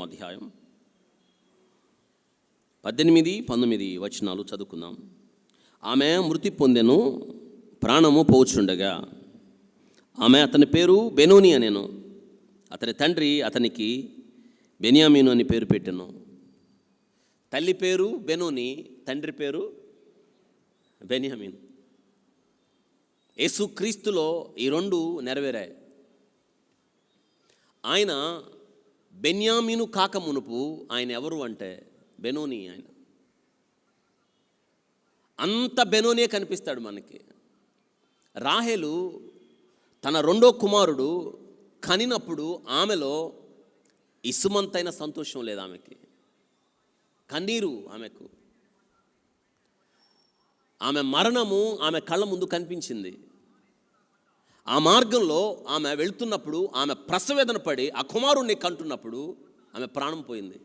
అధ్యాయం 18-19 వచనాలు చదువుకుందాం. ఆమె మృతి పొందెను, ప్రాణము పోచుండగా. ఆమె అతని పేరు బెనోని అనెను. అతని తండ్రి అతనికి బెన్యామీను అని పేరు పెట్టెను. తల్లి పేరు బెనోని, తండ్రి పేరు బెన్యామీను. యేసుక్రీస్తులో ఈ రెండు నెరవేరాయి. ఆయన బెన్యామీను కాక మునుపు ఆయన ఎవరు అంటే బెనోని. ఆయన అంత బెనోనే కనిపిస్తాడు మనకి. రాహేలు తన రెండో కుమారుడు కనినప్పుడు ఆమెలో ఇసుమంతైన సంతోషం లేదు. ఆమెకి కన్నీరు. ఆమెకు ఆమె మరణము ఆమె కళ్ళ ముందు కనిపించింది. ఆ మార్గంలో ఆమె వెళ్తున్నప్పుడు ఆమె ప్రసవేదన పడి ఆ కుమారుణ్ణి కంటున్నప్పుడు ఆమె ప్రాణం పోయింది.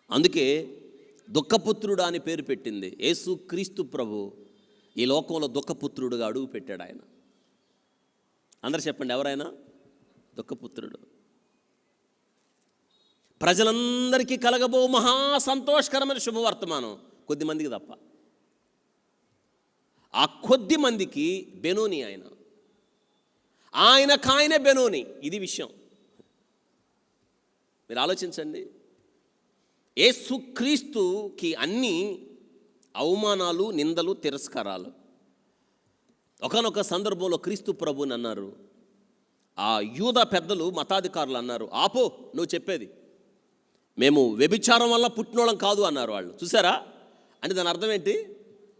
అందుకే దుఃఖపుత్రుడు అని పేరు పెట్టింది. యేసుక్రీస్తు ప్రభు ఈ లోకంలో దుఃఖపుత్రుడుగా అడుగు పెట్టాడు. ఆయన అందరు చెప్పండి, ఎవరైనా దుఃఖపుత్రుడు. ప్రజలందరికీ కలగబో మహా సంతోషకరమైన శుభవర్తమానం కొద్దిమందికి తప్ప. ఆ కొద్ది మందికి బెనోని ఆయన కాయనే బెనోని. ఇది విషయం. మీరు ఆలోచించండి. యేసుక్రీస్తుకి అన్ని అవమానాలు, నిందలు, తిరస్కారాలు. ఒకానొక సందర్భంలో క్రీస్తు ప్రభుని అన్నారు. ఆ యూదా పెద్దలు, మతాధికారులు అన్నారు, ఆపో నువ్వు చెప్పేది, మేము వ్యభిచారం వల్ల పుట్టినోళ్ళం కాదు అన్నారు వాళ్ళు. చూసారా? అంటే దాని అర్థం ఏంటి?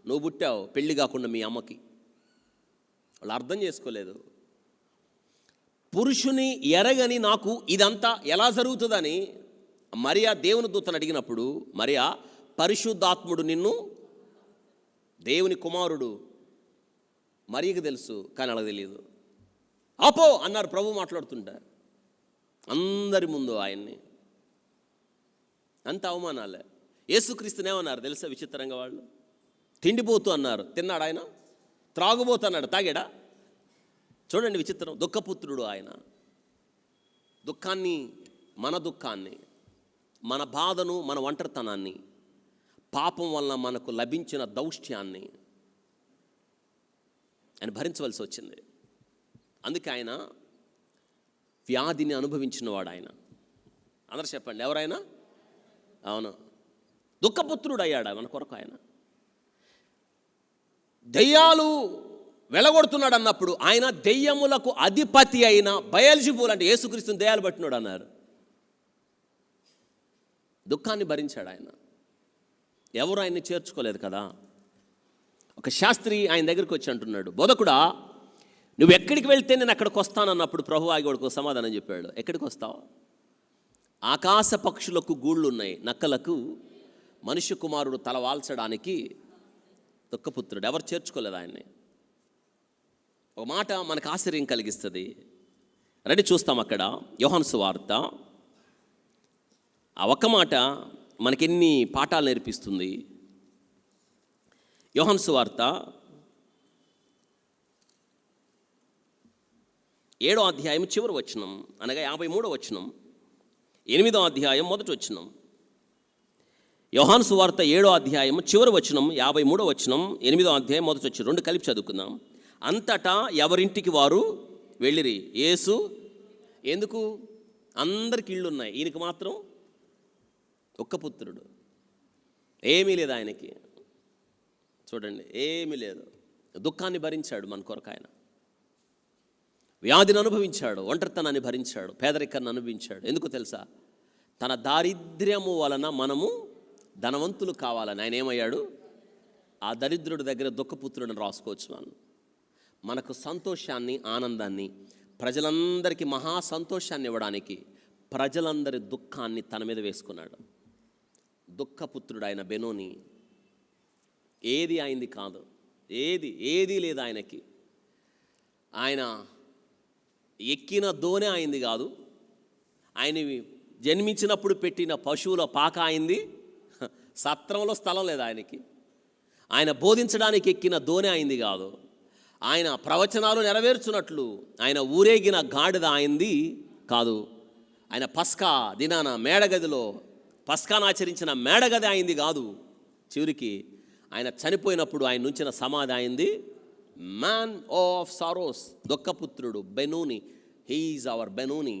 నువ్వు పుట్టావు పెళ్ళి కాకుండా మీ అమ్మకి. వాళ్ళు అర్థం చేసుకోలేదు. పురుషుని ఎరగని నాకు ఇదంతా ఎలా జరుగుతుందని మరియా దేవుని దూతను అడిగినప్పుడు, మరియా పరిశుద్ధాత్ముడు నిన్ను, దేవుని కుమారుడు మరియకు తెలుసు కానీ వాళ్ళకి తెలియదు. ఆపో అన్నారు ప్రభు మాట్లాడుతుంటారు అందరి ముందు ఆయన్ని. అంత అవమానాలే. యేసుక్రీస్తునేమన్నారు తెలుసా విచిత్రంగా? వాళ్ళు తిండిపోతూ అన్నారు. తిన్నాడు ఆయన? త్రాగుబోతు అన్నాడు, తాగాడా? చూడండి విచిత్రం. దుఃఖపుత్రుడు ఆయన. దుఃఖాన్ని, మన దుఃఖాన్ని, మన బాధను, మన ఒంటరితనాన్ని, పాపం వల్ల మనకు లభించిన దౌష్ట్యాన్ని ఆయన భరించవలసి వచ్చింది. అందుకే ఆయన వ్యాధిని అనుభవించినవాడు ఆయన. అందరూ చెప్పండి, ఎవరైనా? అవును, దుఃఖపుత్రుడు అయ్యాడు మన కొరకు. ఆయన దెయ్యాలు వెలగొడుతున్నాడు అన్నప్పుడు ఆయన దెయ్యములకు అధిపతి అయిన బయల్జెబూల్ అంటే యేసుక్రీస్తుని దెయ్యాలు పట్టినాడు అన్నారు. దుఃఖాన్ని భరించాడు ఆయన. ఎవరు ఆయన్ని చేర్చుకోలేదు కదా. ఒక శాస్త్రి ఆయన దగ్గరికి వచ్చి అంటున్నాడు, బోధకుడా నువ్వు ఎక్కడికి వెళ్తే నేను అక్కడికి వస్తానన్నప్పుడు ప్రభు ఆగివాడికి సమాధానం చెప్పాడు. ఎక్కడికి వస్తావు? ఆకాశ పక్షులకు గూళ్ళు ఉన్నాయి, నక్కలకు మనుష్య కుమారుడు తల వాల్చడానికి దుఃఖపుత్రుడు. ఎవరు చేర్చుకోలేదు ఆయన్ని. ఒక మాట మనకు ఆశ్చర్యం కలిగిస్తుంది. రండి చూస్తాం అక్కడ యోహాను సువార్త. ఆ ఒక్క మాట మనకెన్ని పాఠాలు నేర్పిస్తుంది. యోహాను సువార్త 7వ అధ్యాయం చివరి వచనం, అనగా 53వ వచనం, 8వ అధ్యాయం మొదటి వచనం. యోహాను సువార్త 7వ అధ్యాయం చివరి వచనం, 53వ వచనం, 8వ అధ్యాయం మొదటి వచనం, రెండు కలిపి చదువుకుందాం. అంతటా ఎవరింటికి వారు వెళ్ళిరి. యేసు ఎందుకు? అందరికి ఇళ్ళు ఉన్నాయి, ఈయనకి మాత్రం ఒక్క పుత్రుడు. ఏమీ లేదు ఆయనకి. చూడండి, ఏమీ లేదు. దుఃఖాన్ని భరించాడు మన కొరకు ఆయన. వ్యాధిని అనుభవించాడు, ఒంటరితనాన్ని భరించాడు, పేదరికాన్ని అనుభవించాడు. ఎందుకు తెలుసా? తన దారిద్ర్యము వలన మనము ధనవంతులు కావాలని ఆయన ఏమయ్యాడు? ఆ దరిద్రుడి దగ్గర దుఃఖపుత్రుడిని రాసుకోవచ్చు. మనకు సంతోషాన్ని, ఆనందాన్ని, ప్రజలందరికీ మహా సంతోషాన్ని ఇవ్వడానికి ప్రజలందరి దుఃఖాన్ని తన మీద వేసుకున్నాడు. దుఃఖపుత్రుడు ఆయన బెనోని. ఏది అయింది కాదు, ఏది లేదు ఆయనకి. ఆయన ఎక్కిన దోణి అయింది కాదు, ఆయన జన్మించినప్పుడు పెట్టిన పశువుల పాక అయింది, సత్రంలో స్థలం లేదు ఆయనకి. ఆయన బోధించడానికి ఎక్కిన దోణి అయింది కాదు, ఆయన ప్రవచనాలు నెరవేర్చున్నట్లు ఆయన ఊరేగిన గాడిద అయింది కాదు. ఆయన పస్కా దినాన మేడగదిలో పస్కాను ఆచరించిన మేడగది అయింది కాదు. చివరికి ఆయన చనిపోయినప్పుడు ఆయన నుంచిన సమాధి అయింది మ్యాన్ ఆఫ్ సారోస్, దుఃఖపుత్రుడు, బెనూని. He is our Benoni.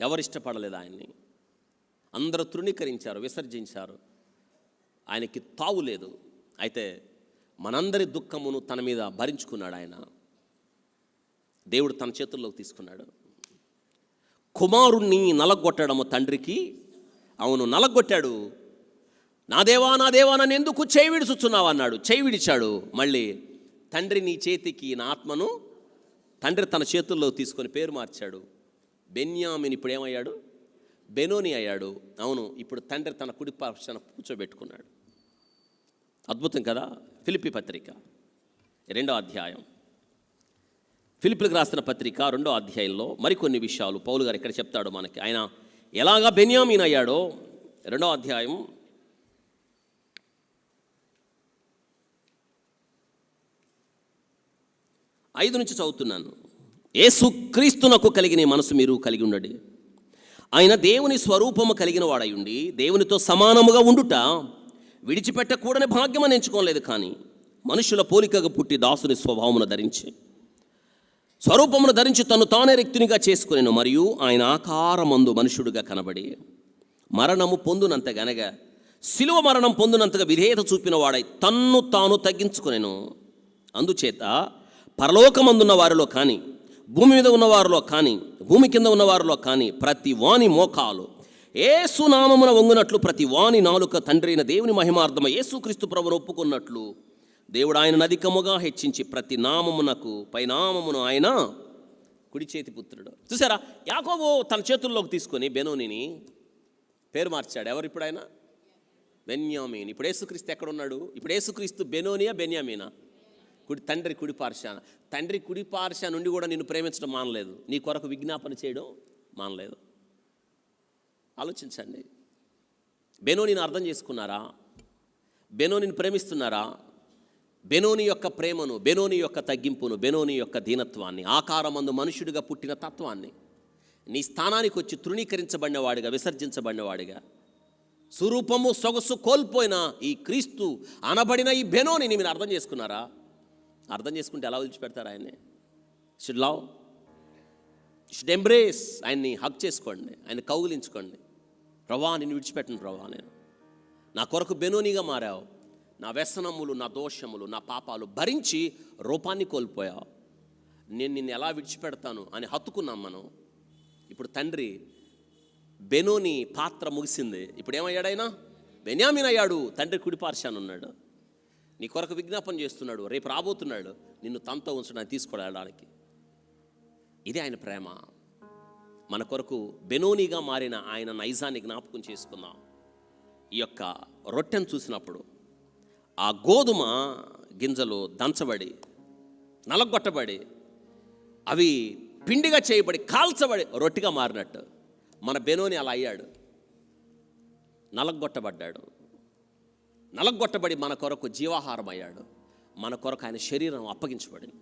ఎవరు ఇష్టపడలేదు ఆయన్ని. అందరూ తృణీకరించారు, విసర్జించారు. ఆయనకి తావు లేదు. అయితే మనందరి దుఃఖమును తన మీద భరించుకున్నాడు ఆయన. దేవుడు తన చేతుల్లోకి తీసుకున్నాడు. కుమారుణ్ణి నలగొట్టడము తండ్రికి, అవును నలగొట్టాడు. నా దేవా నన్ను ఎందుకు చేయి విడుచుచున్నావు అన్నాడు. చేయి విడిచాడు. మళ్ళీ తండ్రి నీ చేతికి నా ఆత్మను, తండ్రి తన చేతుల్లో తీసుకొని పేరు మార్చాడు. బెన్యామిన్ ఇప్పుడు ఏమయ్యాడు? బెనోని అయ్యాడు. అవును, ఇప్పుడు తండ్రి తన కుడి పార్శ్వన కూర్చోబెట్టుకున్నాడు. అద్భుతం కదా. ఫిలిప్పీ పత్రిక 2వ అధ్యాయం, ఫిలిప్పీలకు రాసిన పత్రిక 2వ అధ్యాయంలో మరికొన్ని విషయాలు పౌలు గారు ఇక్కడ చెప్తాడు మనకి. ఆయన ఎలాగా బెన్యామిన్ అయ్యాడో 2వ అధ్యాయం 5 నుంచి చదువుతున్నాను. యేసుక్రీస్తునకు కలిగిన మనసు మీరు కలిగి ఉండండి. ఆయన దేవుని స్వరూపము కలిగిన వాడై ఉండి దేవునితో సమానముగా ఉండుట విడిచిపెట్టకూడని భాగ్యమని ఎంచుకోలేదు. కానీ మనుషుల పోలికగా పుట్టి దాసుని స్వభావమును ధరించి స్వరూపమును ధరించి తను తానే రిక్తునిగా చేసుకునేను. మరియు ఆయన ఆకారమందు మనుషుడుగా కనబడి మరణము పొందునంతగనగా శిలువ మరణం పొందునంతగా విధేయత చూపిన వాడై తన్ను తాను తగ్గించుకునేను. అందుచేత పరలోకమందున్న వారిలో కానీ, భూమి మీద ఉన్నవారిలో కానీ, భూమి కింద ఉన్నవారిలో కానీ ప్రతి వాని మోకాలు యేసు నామమున వంగునట్లు, ప్రతి వాని నాలుక తండ్రి అయిన దేవుని మహిమార్థమ యేసుక్రీస్తు ప్రభువును ఒప్పుకున్నట్లు దేవుడు ఆయనను అధికముగా హెచ్చించి ప్రతి నామమునకు పైనామమును ఆయన కుడి చేతి పుత్రుడు. చూసారా, యాకోబు తన చేతుల్లోకి తీసుకొని బెనోనిని పేరు మార్చాడు. ఎవరు ఇప్పుడు ఆయన? బెన్యామీన్. ఇప్పుడు యేసుక్రీస్తు ఎక్కడున్నాడు? ఇప్పుడు యేసుక్రీస్తు బెనోనియా బెన్యామీనా? తండ్రి కుడి పార్శ్వాన. తండ్రి కుడి పార్శ్వాన నుండి కూడా నిన్ను ప్రేమించడం మానలేదు, నీ కొరకు విజ్ఞాపన చేయడం మానలేదు. ఆలోచించండి. బెనోనిని అర్థం చేసుకున్నారా? బెనోనిని ప్రేమిస్తున్నారా? బెనోని యొక్క ప్రేమను, బెనోని యొక్క తగ్గింపును, బెనోని యొక్క దీనత్వాన్ని, ఆకారమందు మనుషుడిగా పుట్టిన తత్వాన్ని, నీ స్థానానికి వచ్చి తృణీకరించబడినవాడిగా, విసర్జించబడినవాడిగా, స్వరూపము సొగసు కోల్పోయిన ఈ క్రీస్తు అనబడిన ఈ బెనోనిని మీరు అర్థం చేసుకున్నారా? అర్థం చేసుకుంటే ఎలా వదిలిచిపెడతారు ఆయన్ని? Should love, should embrace. ఆయన్ని హక్ చేసుకోండి, ఆయన కౌగిలించుకోండి. ప్రభా నిన్ను విడిచిపెట్టను ప్రభా, నేను నా కొరకు బెనోనిగా మారావు. నా వ్యసనములు, నా దోషములు, నా పాపాలు భరించి రూపాన్ని కోల్పోయావు. నేను నిన్ను ఎలా విడిచిపెడతాను అని హత్తుకున్నాం మనం. ఇప్పుడు తండ్రి బెనోని పాత్ర ముగిసింది. ఇప్పుడు ఏమయ్యాడైనా? బెన్యామీన్ అయ్యాడు. తండ్రి కుడి పార్శ్వాన ఉన్నాడు. నీ కొరకు విజ్ఞాపన చేస్తున్నాడు. రేపు రాబోతున్నాడు నిన్ను తనతో ఉంచడానికి, తీసుకురావడానికి. ఇదే ఆయన ప్రేమ. మన కొరకు బెనోనిగా మారిన ఆయన నైజాన్ని జ్ఞాపకం చేసుకుందాం. ఈ యొక్క రొట్టెను చూసినప్పుడు ఆ గోధుమ గింజలు దంచబడి, నలగొట్టబడి, అవి పిండిగా చేయబడి, కాల్చబడి రొట్టెగా మారినట్టు మన బెనోని అలా అయ్యాడు. నలగొట్టబడ్డాడు. నలగొట్టబడి మన కొరకు జీవాహారం అయ్యాడు. మన కొరకు ఆయన శరీరం అప్పగించబడింది.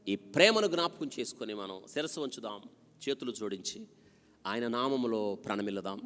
ఈ ప్రేమను జ్ఞాపకం చేసుకొని మనం శిరస్సు వంచుదాం, చేతులు జోడించి ఆయన నామములో ప్రణమిల్లుదాం.